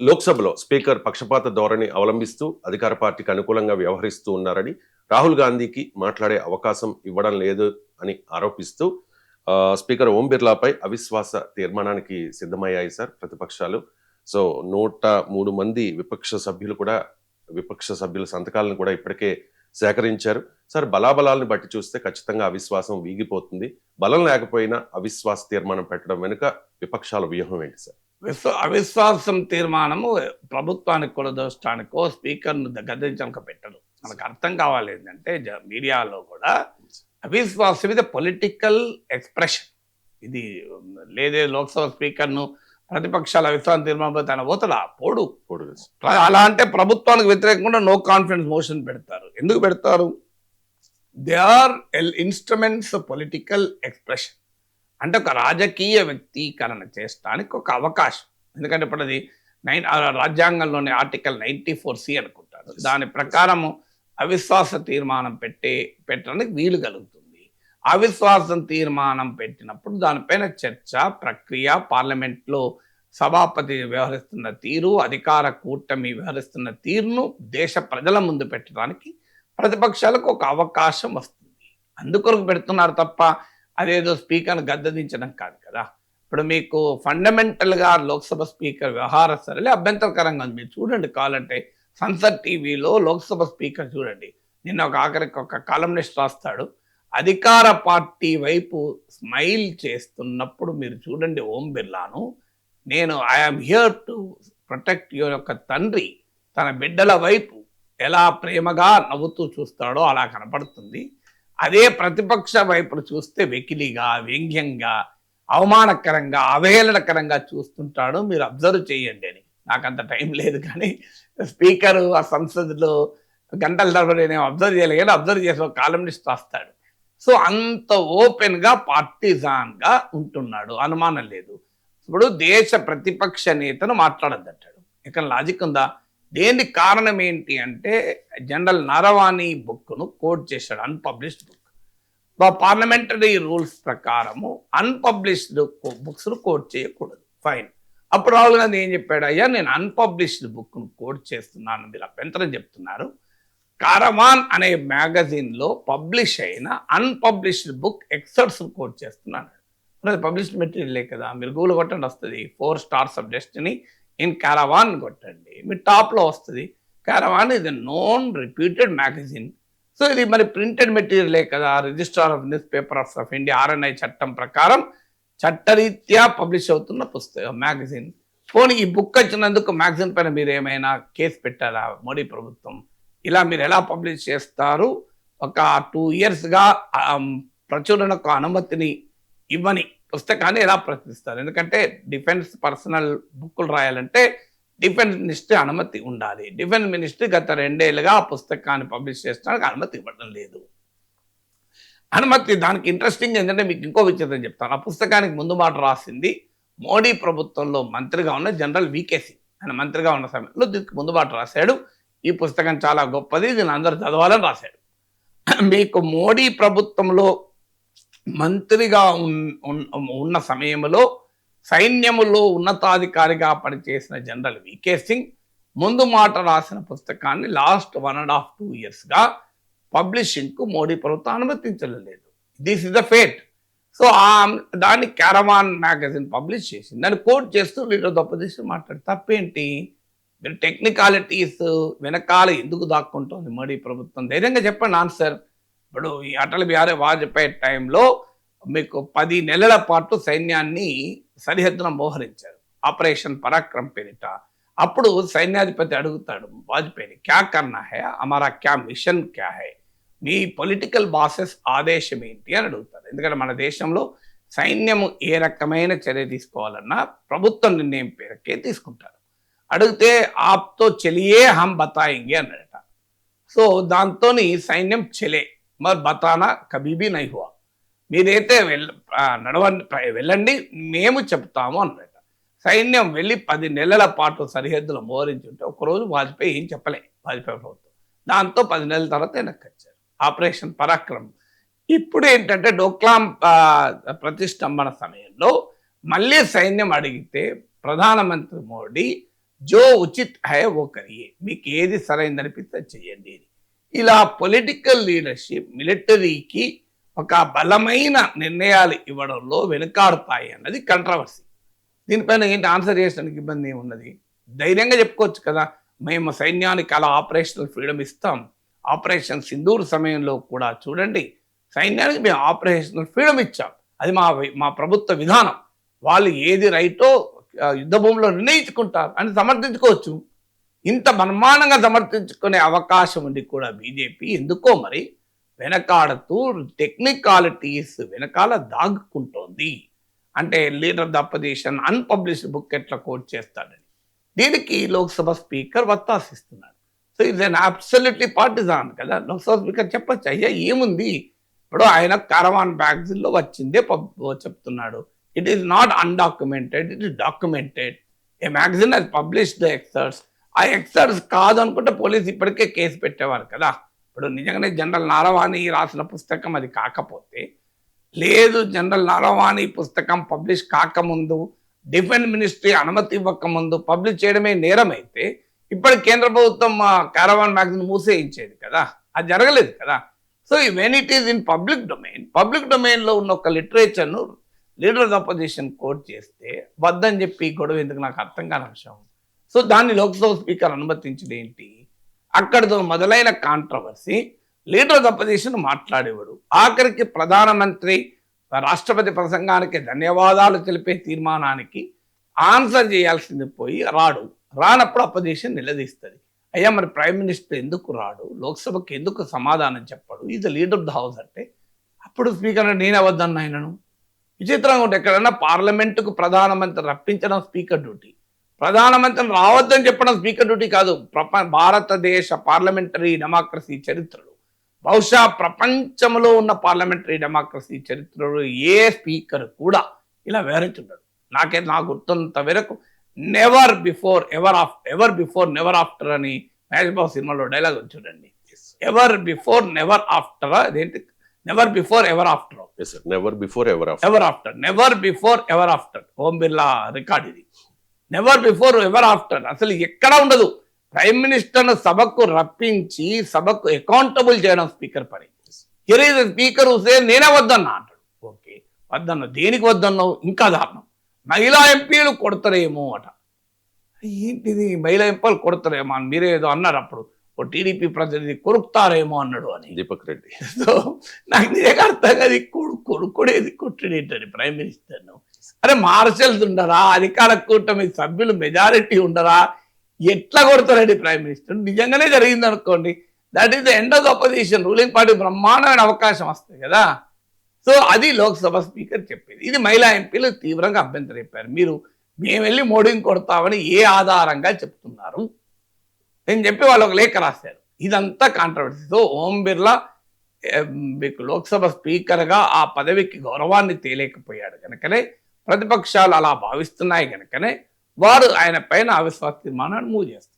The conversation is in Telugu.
లోక్సభలో స్పీకర్ పక్షపాత ధోరణి అవలంబిస్తూ అధికార పార్టీకి అనుకూలంగా వ్యవహరిస్తూ ఉన్నారని, రాహుల్ గాంధీకి మాట్లాడే అవకాశం ఇవ్వడం లేదు అని ఆరోపిస్తూ స్పీకర్ ఓం బిర్లాపై అవిశ్వాస తీర్మానానికి సిద్ధమయ్యాయి సార్ ప్రతిపక్షాలు. సో 103 మంది విపక్ష సభ్యుల సంతకాలను కూడా ఇప్పటికే సేకరించారు. సార్, బలాబలాలను బట్టి చూస్తే ఖచ్చితంగా అవిశ్వాసం వీగిపోతుంది. బలం లేకపోయినా అవిశ్వాస తీర్మానం పెట్టడం వెనుక విపక్షాల వ్యూహం ఏంటి సార్? అవిశ్వాసం తీర్మానము ప్రభుత్వానికి కూడా దోషానికో స్పీకర్ను గద్దించడానికి పెట్టరు. మనకు అర్థం కావాలి ఏంటంటే మీడియాలో కూడా అవిశ్వాసం ఇది పొలిటికల్ ఎక్స్ప్రెషన్. ఇది లేదే లోక్సభ స్పీకర్ను ప్రతిపక్షాల అవిశ్వాసం తీర్మానం తన పోతాడా పోడు. అలా అంటే ప్రభుత్వానికి వ్యతిరేకంగా నో కాన్ఫిడెన్స్ మోషన్ పెడతారు. ఎందుకు పెడతారు? They are instruments political expression. అంటే ఒక రాజకీయ వ్యక్తీకరణ చేయడానికి ఒక అవకాశం. ఎందుకంటే ఇప్పుడు అది రాజ్యాంగంలోని ఆర్టికల్ 94C అనుకుంటారు. దాని ప్రకారము అవిశ్వాస తీర్మానం పెట్టడానికి వీలు కలుగుతుంది. అవిశ్వాసం తీర్మానం పెట్టినప్పుడు దానిపైన చర్చ ప్రక్రియ, పార్లమెంట్లో సభాపతి వ్యవహరిస్తున్న తీరు, అధికార కూటమి వ్యవహరిస్తున్న తీరును దేశ ప్రజల ముందు పెట్టడానికి ప్రతిపక్షాలకు ఒక అవకాశం వస్తుంది. అందుకొరకు పెడుతున్నారు తప్ప అదేదో స్పీకర్ను గద్దదించడం కాదు కదా. ఇప్పుడు మీకు ఫండమెంటల్గా లోక్సభ స్పీకర్ వ్యవహార సరళి అభ్యంతరకరంగా ఉంది. మీరు చూడండి, కావాలంటే సంసద్ టీవీలో లోక్సభ స్పీకర్ చూడండి. నిన్న ఆఖరికి ఒక కాలమ్నిస్ట్ రాస్తాడు, అధికార పార్టీ వైపు స్మైల్ చేస్తున్నప్పుడు మీరు చూడండి ఓం బిర్లాను, నేను I'm here to protect your యొక్క తండ్రి తన బిడ్డల వైపు ఎలా ప్రేమగా నవ్వుతూ చూస్తాడో అలా కనపడుతుంది. అదే ప్రతిపక్ష వైపును చూస్తే వెకిలిగా, వ్యంగ్యంగా, అవమానకరంగా, అవహేళనకరంగా చూస్తుంటాడు. మీరు అబ్జర్వ్ చేయండి అని. నాకు అంత టైం లేదు, కానీ స్పీకరు ఆ సంసద్లో గంటల తరబడి నేను అబ్జర్వ్ చేయలేదు, కానీ అబ్జర్వ్ చేసిన కాలమ్నిస్ట్ రాస్తాడు. సో అంత ఓపెన్గా పార్టీజాన్గా ఉంటున్నాడు, అనుమానం లేదు. ఇప్పుడు దేశ ప్రతిపక్ష నేతను మాట్లాడద్దంటాడు. ఇక్కడ లాజిక్ ఉందా? దేనికి కారణం ఏంటి అంటే జనరల్ నరవాణి బుక్ను కోట్ చేశాడు, అన్పబ్లిష్డ్ బుక్. పార్లమెంటరీ రూల్స్ ప్రకారము అన్పబ్లిష్డ్ బుక్స్ను కోట్ చేయకూడదు. ఫైన్. అప్పుడు రాహుల్ గాంధీ ఏం చెప్పాడు? అయ్యా, నేను అన్పబ్లిష్డ్ బుక్ను కోట్ చేస్తున్నాను, మీరు అభ్యంతరం చెప్తున్నారు. కారవాన్ అనే మ్యాగజైన్లో పబ్లిష్ అయిన అన్పబ్లిష్డ్ బుక్ ఎక్సర్ట్స్ కోట్ చేస్తున్నాను. అది పబ్లిష్డ్ మెటీరియలే కదా. మీరు గూగుల్ కొట్టండి, వస్తుంది 4 Stars of Destiny in caravan కొట్టండి, మీ టాప్లో వస్తుంది. కారవాన్ ఇది నోన్ రిప్యూటెడ్ మ్యాగజైన్. సో ఇది మరి ప్రింటెడ్ మెటీరియలే కదా. Registrar of news papers of India RNI చట్టం ప్రకారం చట్టరీత్యా పబ్లిష్ అవుతున్న పుస్తకం మ్యాగజైన్. పోనీ ఈ బుక్ వచ్చినందుకు మ్యాగజైన్ పైన మీరు ఏమైనా కేసు పెట్టారా మోడీ ప్రభుత్వం? ఇలా మీరు ఎలా పబ్లిష్ చేస్తారు? ఒక 2 yearsగా ప్రచురణకు అనుమతిని ఇవ్వని పుస్తకాన్ని ఎలా ప్రచురిస్తారు? ఎందుకంటే డిఫెన్స్ పర్సనల్ బుక్కులు రాయాలంటే డిఫెన్స్ మినిస్ట్రీ అనుమతి ఉండాలి. డిఫెన్స్ మినిస్ట్రీ గత 2 ఏళ్ళుగా ఆ పుస్తకాన్ని పబ్లిష్ చేయడానికి అనుమతి ఇవ్వడం లేదు. అనుమతి దానికి ఇంట్రెస్టింగ్ ఏంటంటే మీకు ఇంకో విచిత్రం చెప్తాను. ఆ పుస్తకానికి ముందు మాట రాసింది మోడీ ప్రభుత్వంలో మంత్రిగా ఉన్న జనరల్ VK సింగ్. ఆయన మంత్రిగా ఉన్న సమయంలో దీనికి ముందు మాట రాశాడు, ఈ పుస్తకం చాలా గొప్పది, దీన్ని అందరూ చదవాలని రాశాడు. మీకు మోడీ ప్రభుత్వంలో మంత్రిగా ఉన్న సమయంలో సైన్యములో ఉన్నతాధికారిగా పనిచేసిన జనరల్ VK సింగ్ ముందు మాట రాసిన పుస్తకాన్ని లాస్ట్ 1.5-2 yearsగా పబ్లిషింగ్కు మోడీ ప్రభుత్వం అనుమతించలేదు. This is the fate. So దాన్ని కారవాన్ మ్యాగజైన్ పబ్లిష్ చేసింది. దాన్ని కోట్ చేస్తూ వీళ్ళు అపోజిషన్ మాట్లాడి తప్పేంటి? మీరు టెక్నికాలిటీస్ వెనకాల ఎందుకు దాక్కుంటుంది మోడీ ప్రభుత్వం? ధైర్యంగా చెప్పండి ఆన్సర్. ఇప్పుడు ఈ అటల్ బిహారీ వాజ్పేయి టైంలో మీకు 10 నెలల పాటు సైన్యాన్ని సరిహద్దున మోహరించారు, ఆపరేషన్ పరాక్రమ్ పేరిట. అప్పుడు సైన్యాధిపతి అడుగుతాడు వాజ్పేయిని, క్యా కర్నా హై, హమారా క్యా మిషన్ క్యా హై, మీ పొలిటికల్ బాసెస్ ఆదేశం ఏంటి అని అడుగుతారు. ఎందుకంటే మన దేశంలో సైన్యము ఏ రకమైన చర్య తీసుకోవాలన్నా ప్రభుత్వం నిర్ణయం పేరుకే తీసుకుంటారు. అడిగితే ఆప్తో చెలియే హమ్ బతాయింగే అన్నట. సో దాంతో సైన్యం చెలే మరి బతానా కబీబీ నై హువా, మీరైతే వెళ్ళండి మేము చెప్తాము అన్నట. సైన్యం వెళ్ళి 10 నెలల పాటు సరిహద్దులో మోహరించుంటే ఒకరోజు వాజ్పేయి ఏం చెప్పలే, వాజ్పేయి ప్రభుత్వం. దాంతో 10 నెలల తర్వాత వెనక్కొచ్చారు, ఆపరేషన్ పరాక్రమ్. ఇప్పుడు ఏంటంటే డోక్లాం ప్రతిష్టంభన సమయంలో మళ్ళీ సైన్యం అడిగితే ప్రధానమంత్రి మోడీ జో ఉచిత్ హై ఓ కరియే, మీకు ఏది సరైందనిపిస్తే చెయ్యండి. ఇలా పొలిటికల్ లీడర్షిప్ మిలిటరీకి ఒక బలమైన నిర్ణయాలు ఇవ్వడంలో వెనుకాడుతాయి అన్నది కంట్రవర్సీ. దీనిపైన ఏంటి ఆన్సర్ చేసడానికి ఇబ్బంది ఏమున్నది? ధైర్యంగా చెప్పుకోవచ్చు కదా, మేము సైన్యానికి అలా ఆపరేషనల్ ఫ్రీడమ్ ఇస్తాం. ఆపరేషన్ సింధూర్ సమయంలో కూడా చూడండి, సైన్యానికి మేము ఆపరేషనల్ ఫ్రీడమ్ ఇచ్చాం. అది మా ప్రభుత్వ విధానం. వాళ్ళు ఏది రైటో యుద్ధ భూమిలో నిర్ణయించుకుంటారు అని సమర్థించుకోవచ్చు. ఇంత బ్రహ్మాండంగా సమర్థించుకునే అవకాశం ఉండి కూడా బీజేపీ ఎందుకో మరి వెనకాడుతూ టెక్నికాలిటీస్ వెనకాల దాగుకుంటోంది. అంటే leader of the opposition unpublished book ఎట్లా కోట్ చేస్తాడని దీనికి లోక్సభ స్పీకర్ వత్తాసిస్తున్నాడు. సో ఇది అబ్సల్యూట్లీ పార్టిజాన్ కదా. లోక్సభ స్పీకర్ చెప్పచ్చు, అయ్యా ఏముంది, ఇప్పుడు ఆయన కారవాన్ మ్యాగజైన్లో వచ్చిందే చెప్తున్నాడు. It is not undocumented, it is documented. A magazine has published the excerpts. ఆ ఎక్సర్ట్స్ కాదు అనుకుంటే పోలీసు ఇప్పటికే కేసు పెట్టేవారు కదా. ఇప్పుడు నిజంగానే జనరల్ నారవాణి రాసిన పుస్తకం అది కాకపోతే, లేదు జనరల్ నారవాణి పుస్తకం పబ్లిష్ కాకముందు, డిఫెన్స్ మినిస్ట్రీ అనుమతి ఇవ్వకముందు పబ్లిష్ చేయడమే నేరమైతే ఇప్పటి కేంద్ర ప్రభుత్వం కారవాన్ మ్యాగజైన్ మూసేయించేది కదా. అది జరగలేదు కదా. So when it is in public డొమైన్లో ఉన్న ఒక లిటరేచర్ను లీడర్ ఆఫ్ అపోజిషన్ కోట్ చేస్తే వద్దని చెప్పి గొడవ ఎందుకు నాకు అర్థం కాని అంశం. సో దాన్ని లోక్సభ స్పీకర్ అనుమతించడం ఏంటి? అక్కడితో మొదలైన కాంట్రవర్సీ. లీడర్ ఆఫ్ అపోజిషన్ మాట్లాడేవాడు, ఆఖరికి ప్రధానమంత్రి రాష్ట్రపతి ప్రసంగానికి ధన్యవాదాలు తెలిపే తీర్మానానికి ఆన్సర్ చేయాల్సింది పోయి రానప్పుడు అపోజిషన్ నిలదీస్తుంది. అయ్యా మరి ప్రైమ్ మినిస్టర్ ఎందుకు రాడు, లోక్సభకి ఎందుకు సమాధానం చెప్పాడు, is the leader of the house అంటే అప్పుడు స్పీకర్ నేనే వద్దన్న ఆయనను. విచిత్రంగా ఉంటే ఎక్కడన్నా పార్లమెంటుకు ప్రధానమంత్రి రప్పించడం స్పీకర్ డ్యూటీ, ప్రధానమంత్రిని రావద్దని చెప్పడం స్పీకర్ డ్యూటీ కాదు. భారతదేశ పార్లమెంటరీ డెమోక్రసీ చరిత్రలో, బహుశా ప్రపంచంలో ఉన్న పార్లమెంటరీ డెమోక్రసీ చరిత్రలో ఏ స్పీకర్ కూడా ఇలా వివరించుంటాడు. నాకు గుర్తున్నంత వరకు నెవర్ బిఫోర్ నెవర్ ఆఫ్టర్ అని మహేష్ బాబు సినిమాలో డైలాగ్ చూడండి. ఎవర్ బిఫోర్ నెవర్ ఆఫ్టర్, అదేంటి never before ever after, never before ever after Om Birla record ఇది. నెవర్ బిఫోర్ ఎవర్ ఆఫ్టర్ అసలు ఎక్కడ ఉండదు. ప్రైమ్ మినిస్టర్ను సభకు రప్పించి సభకు అకౌంటబుల్ చేయడం స్పీకర్ పని. హియర్ ఈజ్ స్పీకర్ హుసే నేనే వద్దన్నా అంటాడు. ఓకే వద్దన్నావు, దేనికి వద్దన్నావు? ఇంకా దారుణం, మహిళా ఎంపీలు కొడతారేమో అట. ఏంటిది మహిళా ఎంపీలు కొడతారేమో అని మీరే ఏదో అన్నారు అప్పుడు, ఓ టీడీపీ ప్రతినిధి కొరుకుతారేమో అన్నాడు అని దీపక్ రెడ్డి. సో నాకు నిజంగా అర్థం కాదు, కొడుకుడేది కొట్టుడేంటని ప్రైమ్ మినిస్టర్ను. అరే మార్షల్స్ ఉండరా, అధికార కూటమి సభ్యులు మెజారిటీ ఉండరా, ఎట్లా కొడతారండి ప్రైమ్ మినిస్టర్? నిజంగానే జరిగింది అనుకోండి, that is the end of the opposition. Ruling party బ్రహ్మాండమైన అవకాశం వస్తుంది కదా. సో అది లోక్సభ స్పీకర్ చెప్పేది. ఇది మహిళా ఎంపీలు తీవ్రంగా అభ్యంతరం చెప్పారు. మేము వెళ్ళి మోడీని కొడతామని ఏ ఆధారంగా చెప్తున్నారు నేను చెప్పి వాళ్ళు ఒక లేఖ రాశారు. ఇదంతా కాంట్రవర్సీ. సో ఓం బిర్లా మీకు లోక్సభ స్పీకర్గా ఆ పదవికి గౌరవాన్ని తేలేకపోయాడు కనుకనే, ప్రతిపక్షాలు అలా భావిస్తున్నాయి కనుకనే వారు ఆయన పైన అవిశ్వాస తీర్మానాన్ని మూవ్ చేస్తారు.